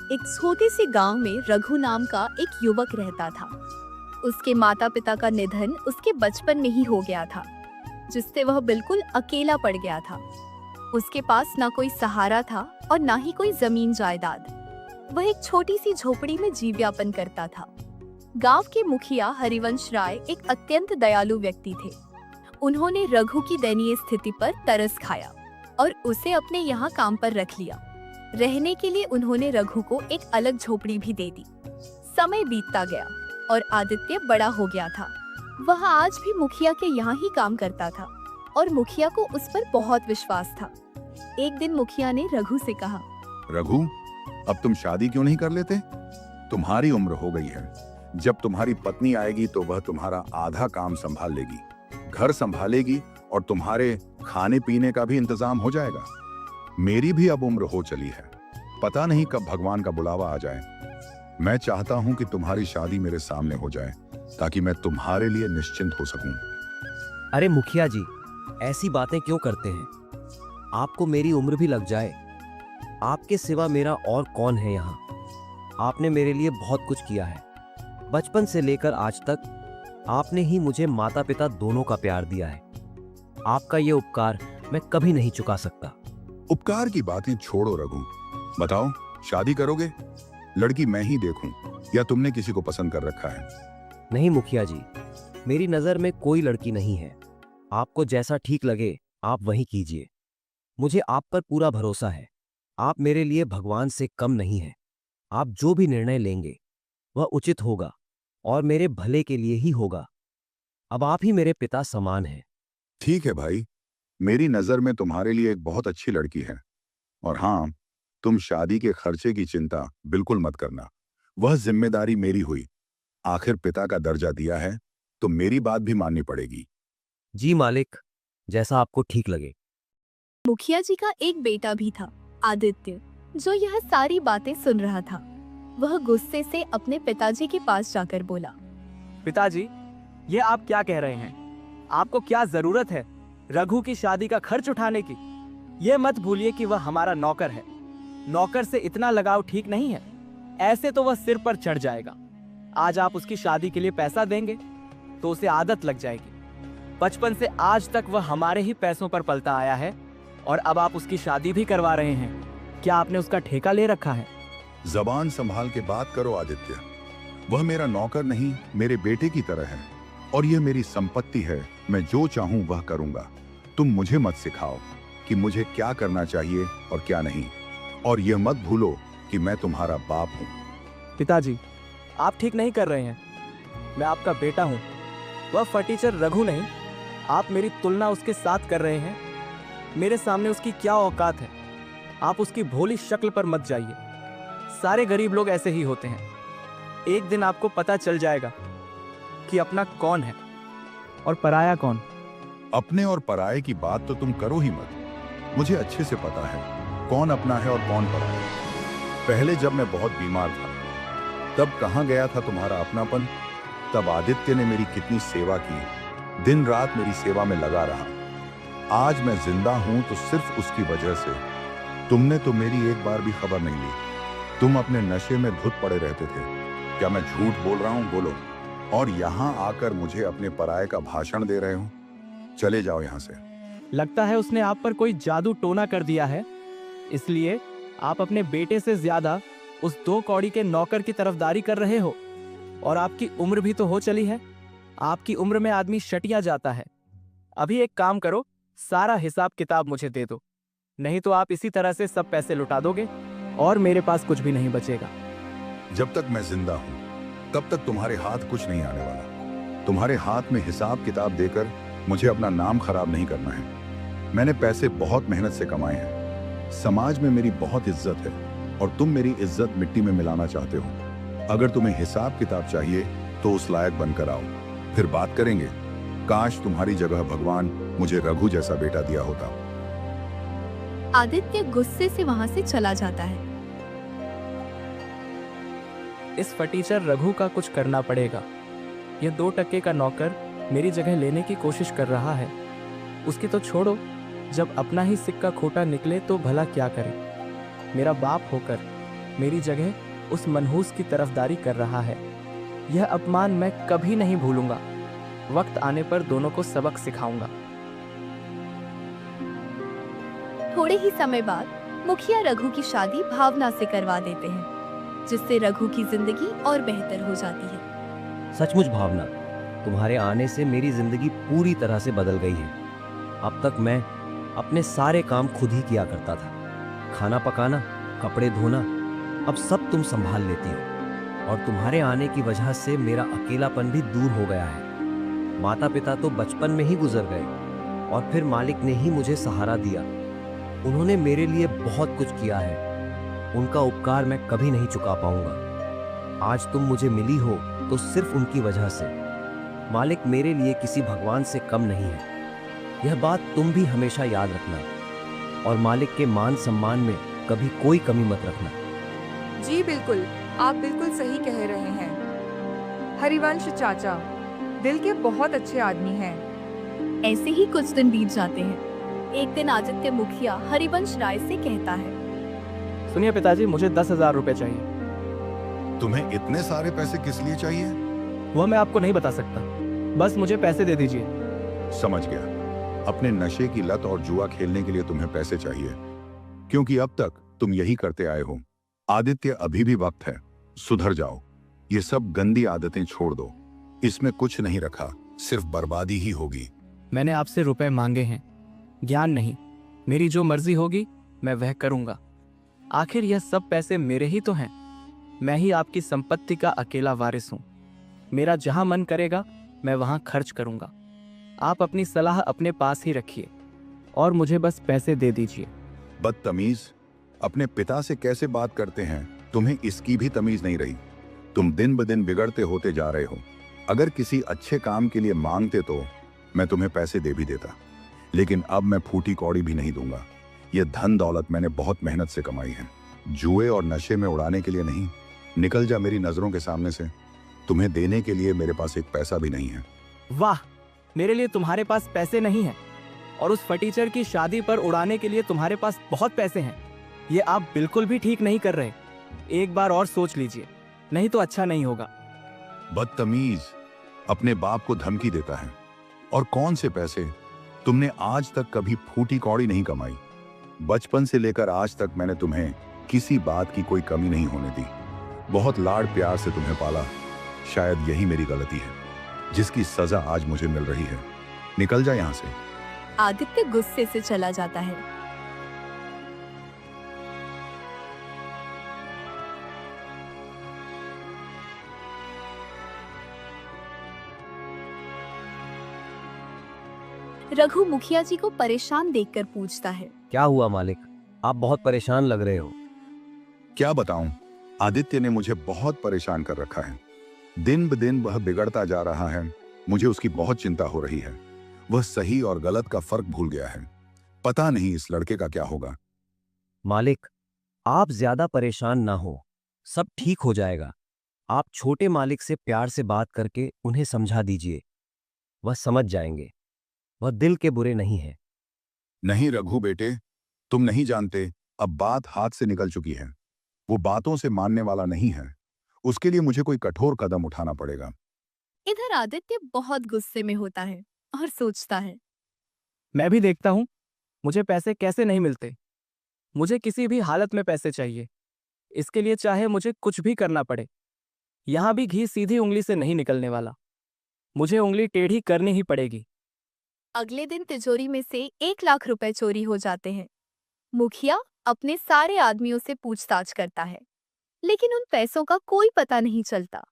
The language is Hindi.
एक छोटे से गांव में रघु नाम का एक युवक रहता था। उसके माता पिता का निधन उसके बचपन में ही हो गया था, जिससे वह बिल्कुल अकेला पड़ गया था। उसके पास ना कोई सहारा था और ना ही कोई जमीन जायदाद। वह एक छोटी सी झोपड़ी में जीवयापन करता था। गांव के मुखिया हरिवंश राय एक अत्यंत दयालु व्यक्ति थे। उन्होंने रघु की दयनीय स्थिति पर तरस खाया और उसे अपने यहाँ काम पर रख लिया। रहने के लिए उन्होंने रघु को एक अलग झोपड़ी भी दे दी। समय बीतता गया और आदित्य बड़ा हो गया था। वह आज भी मुखिया के यहाँ ही काम करता था और मुखिया को उस पर बहुत विश्वास था। एक दिन मुखिया ने रघु से कहा, रघु, अब तुम शादी क्यों नहीं कर लेते? तुम्हारी उम्र हो गई है। जब तुम्हारी पत्नी आएगी तो वह तुम्हारा आधा काम संभाल लेगी, घर संभालेगी और तुम्हारे खाने पीने का भी इंतजाम हो जाएगा। मेरी भी अब उम्र हो चली है, पता नहीं कब भगवान का बुलावा आ जाए। मैं चाहता हूं कि तुम्हारी शादी मेरे सामने हो जाए ताकि मैं तुम्हारे लिए निश्चिंत हो सकूं। अरे मुखिया जी, ऐसी बातें क्यों करते हैं? आपको मेरी उम्र भी लग जाए, आपके सिवा मेरा और कौन है यहाँ? आपने मेरे लिए बहुत कुछ किया है। बचपन से लेकर आज तक आपने ही मुझे माता पिता दोनों का प्यार दिया है। आपका ये उपकार मैं कभी नहीं चुका सकता। उपकार की बातें छोड़ो रघु, बताओ शादी करोगे? लड़की मैं ही देखूं या तुमने किसी को पसंद कर रखा है? नहीं मुखिया जी, मेरी नजर में कोई लड़की नहीं है। आपको जैसा ठीक लगे आप वही कीजिए। मुझे आप पर पूरा भरोसा है। आप मेरे लिए भगवान से कम नहीं हैं। आप जो भी निर्णय लेंगे वह उचित होगा और मेरे भले के लिए ही होगा। अब आप ही मेरे पिता समान हैं। ठीक है भाई, मेरी नजर में तुम्हारे लिए एक बहुत अच्छी लड़की है। और हाँ, तुम शादी के खर्चे की चिंता बिल्कुल मत करना, वह जिम्मेदारी मेरी हुई। आखिर पिता का दर्जा दिया है तो मेरी बात भी माननी पड़ेगी। जी मालिक, जैसा आपको ठीक लगे। मुखिया जी का एक बेटा भी था, आदित्य, जो यह सारी बातें सुन रहा था। वह गुस्से से अपने पिताजी के पास जाकर बोला, पिताजी, ये आप क्या कह रहे हैं? आपको क्या जरूरत है रघु की शादी का खर्च उठाने की? ये मत भूलिए कि वह हमारा नौकर है। नौकर से इतना लगाव ठीक नहीं है, ऐसे तो वह सिर पर चढ़ जाएगा। आज आप उसकी शादी के लिए पैसा देंगे तो उसे आदत लग जाएगी। बचपन से आज तक वह हमारे ही पैसों पर पलता आया है और अब आप उसकी शादी भी करवा रहे हैं। क्या आपने उसका ठेका ले रखा है? जबान संभाल के बात करो आदित्य। वह मेरा नौकर नहीं, मेरे बेटे की तरह है और यह मेरी संपत्ति है। मैं जो चाहूं वह करूंगा। तुम मुझे मत सिखाओ कि मुझे क्या करना चाहिए और क्या नहीं। और यह मत भूलो कि मैं तुम्हारा बाप हूं। पिताजी, आप ठीक नहीं कर रहे हैं। मैं आपका बेटा हूं, वह फटीचर रघु नहीं। आप मेरी तुलना उसके साथ कर रहे हैं। मेरे सामने उसकी क्या औकात है? आप उसकी भोली शक्ल पर मत जाइए। सारे गरीब लोग ऐसे ही होते हैं। एक दिन आपको पता चल जाएगा कि अपना कौन है और पराया कौन। अपने और पराये की बात तो तुम करो ही मत। मुझे अच्छे से पता है कौन अपना है और कौन पराया। पहले जब मैं बहुत बीमार था तब कहां गया था तुम्हारा अपनापन? तब आदित्य ने मेरी कितनी सेवा की, दिन रात मेरी सेवा में लगा रहा। आज मैं जिंदा हूं तो सिर्फ उसकी वजह से। तुमने तो मेरी एक बार भी खबर नहीं ली। तुम अपने नशे में धुत पड़े रहते थे। क्या मैं झूठ बोल रहा हूं? बोलो। और यहां आकर मुझे अपने पराये का भाषण दे रहे हो? चले जाओ यहां से। लगता है उसने आप पर कोई जादू टोना कर दिया है, इसलिए आप अपने बेटे से ज्यादा उस 2 कौड़ी के नौकर की तरफदारी कर रहे हो। और आपकी उम्र भी तो हो चली है। आपकी उम्र में आदमी शटिया जाता है। अभी एक काम करो, सारा हिसाब किताब मुझे दे दो, नहीं तो आप इसी तरह से सब पैसे लुटा दोगे और मेरे पास कुछ भी नहीं बचेगा। जब तक मैं जिंदा हूं तब तक तुम्हारे हाथ कुछ नहीं आने वाला। तुम्हारे हाथ में हिसाब किताब देकर मुझे अपना नाम खराब नहीं करना है। मैंने पैसे बहुत मेहनत से कमाए हैं। समाज में मेरी बहुत इज्जत है और तुम मेरी इज्जत मिट्टी में मिलाना चाहते हो। अगर तुम्हें हिसाब किताब चाहिए तो उस लायक बनकर आओ, फिर बात करेंगे। काश तुम्हारी जगह भगवान मुझे रघु जैसा बेटा दिया होता। आदित्य गुस्से से वहां से चला जाता है। इस फटीचर रघु का कुछ करना पड़ेगा। यह 2 टके का नौकर मेरी जगह लेने की कोशिश कर रहा है। उसकी तो छोड़ो, जब अपना ही सिक्का खोटा निकले तो भला क्या करे। मेरा बाप होकर मेरी जगह उस मनहूस की तरफदारी कर रहा है। यह अपमान मैं कभी नहीं भूलूंगा। वक्त आने पर दोनों को सबक सिखाऊंगा। थोड़े ही समय बाद मुखिया रघु की शादी भावना से करवा देते हैं, जिससे रघु की जिंदगी और बेहतर हो जाती है। सचमुच भावना, तुम्हारे आने से मेरी जिंदगी पूरी तरह से बदल गई है। अब तक मैं अपने सारे काम खुद ही किया करता था। खाना पकाना, कपड़े धोना, अब सब तुम संभाल लेती हो। और तुम्हारे आने की वजह से मेरा अकेलापन भी दूर हो गया है। माता पिता तो बचपन में ही गुजर गए और फिर मालिक ने ही मुझे सहारा दिया। उन्होंने मेरे लिए बहुत कुछ किया है। उनका उपकार मैं कभी नहीं चुका पाऊंगा। आज तुम मुझे मिली हो तो सिर्फ उनकी वजह से। मालिक मेरे लिए किसी भगवान से कम नहीं है। यह बात तुम भी हमेशा याद रखना और मालिक के मान सम्मान में कभी कोई कमी मत रखना। जी बिल्कुल, आप बिल्कुल सही कह रहे हैं। हरिवंश चाचा दिल के बहुत अच्छे आदमी हैं। ऐसे ही कुछ दिन बीत जाते हैं। एक दिन आदित्य मुखिया हरिवंश राय से कहता है, सुनिए पिताजी, मुझे 10,000 रुपए चाहिए। तुम्हें इतने सारे पैसे किस लिए चाहिए? वह मैं आपको नहीं बता सकता, बस मुझे पैसे दे दीजिए। समझ गया। अपने नशे की लत और जुआ खेलने के लिए तुम्हें पैसे चाहिए, क्योंकि अब तक तुम यही करते आए हो। आदित्य, अभी भी वक्त है, सुधर जाओ। ये सब गंदी आदतें छोड़ दो। इसमें कुछ नहीं रखा, सिर्फ बर्बादी ही होगी। मैंने आपसे रुपए मांगे हैं, ज्ञान नहीं। मेरी जो मर्जी होगी मैं वह करूंगा। आखिर यह सब पैसे मेरे ही तो हैं। मैं ही आपकी संपत्ति का अकेला वारिस हूं। मेरा जहां मन करेगा मैं वहां खर्च करूंगा। आप अपनी सलाह अपने पास ही रखिए और मुझे बस पैसे दे दीजिए। बदतमीज, अपने पिता से कैसे बात करते हैं? तुम्हें इसकी भी तमीज नहीं रही। तुम दिन ब दिन बिगड़ते होते जा रहे हो। अगर किसी अच्छे काम के लिए मांगते तो मैं तुम्हें पैसे दे भी देता, लेकिन अब मैं फूटी कौड़ी भी नहीं दूंगा। यह धन दौलत मैंने बहुत मेहनत से कमाई है, जुए और नशे में उड़ाने के लिए नहीं। निकल जा मेरी नजरों के सामने से। तुम्हें देने के लिए मेरे पास एक पैसा भी नहीं है। वाह, मेरे लिए तुम्हारे पास पैसे नहीं हैं और उस फटीचर की शादी पर उड़ाने के लिए तुम्हारे पास बहुत पैसे हैं। ये आप बिल्कुल भी ठीक नहीं कर रहे। एक बार और सोच लीजिए, नहीं तो अच्छा नहीं होगा। बदतमीज, अपने बाप को धमकी देता है। और कौन से पैसे? तुमने आज तक कभी फूटी कौड़ी नहीं कमाई। बचपन से लेकर आज तक मैंने तुम्हें किसी बात की कोई कमी नहीं होने दी। बहुत लाड़ प्यार से तुम्हें पाला। शायद यही मेरी गलती है, जिसकी सजा आज मुझे मिल रही है। निकल जा यहां से। आदित्य गुस्से से चला जाता है। रघु मुखिया जी को परेशान देखकर पूछता है, क्या हुआ मालिक? आप बहुत परेशान लग रहे हो। क्या बताऊं, आदित्य ने मुझे बहुत परेशान कर रखा है। दिन ब दिन वह बिगड़ता जा रहा है। मुझे उसकी बहुत चिंता हो रही है। वह सही और गलत का फर्क भूल गया है। पता नहीं इस लड़के का क्या होगा। मालिक, आप ज्यादा परेशान ना हो, सब ठीक हो जाएगा। आप छोटे मालिक से प्यार से बात करके उन्हें समझा दीजिए, वह समझ जाएंगे। वह दिल के बुरे नहीं है। नहीं रघु बेटे, तुम नहीं जानते, अब बात हाथ से निकल चुकी है। वो बातों से मानने वाला नहीं है। उसके लिए मुझे कोई कठोर कदम उठाना पड़ेगा। इधर आदित्य बहुत गुस्से में होता है और सोचता है, मैं भी देखता हूं मुझे पैसे कैसे नहीं मिलते। मुझे किसी भी हालत में पैसे चाहिए। इसके लिए चाहे मुझे कुछ भी करना पड़े। यहां भी घी सीधी उंगली से नहीं निकलने वाला। मुझे उंगली टेढ़ी करनी ही पड़ेगी। अगले दिन तिजोरी में से 1,00,000 रुपए चोरी हो जाते हैं। मुखिया अपने सारे आदमियों से पूछताछ करता है, लेकिन उन पैसों का कोई पता नहीं चलता।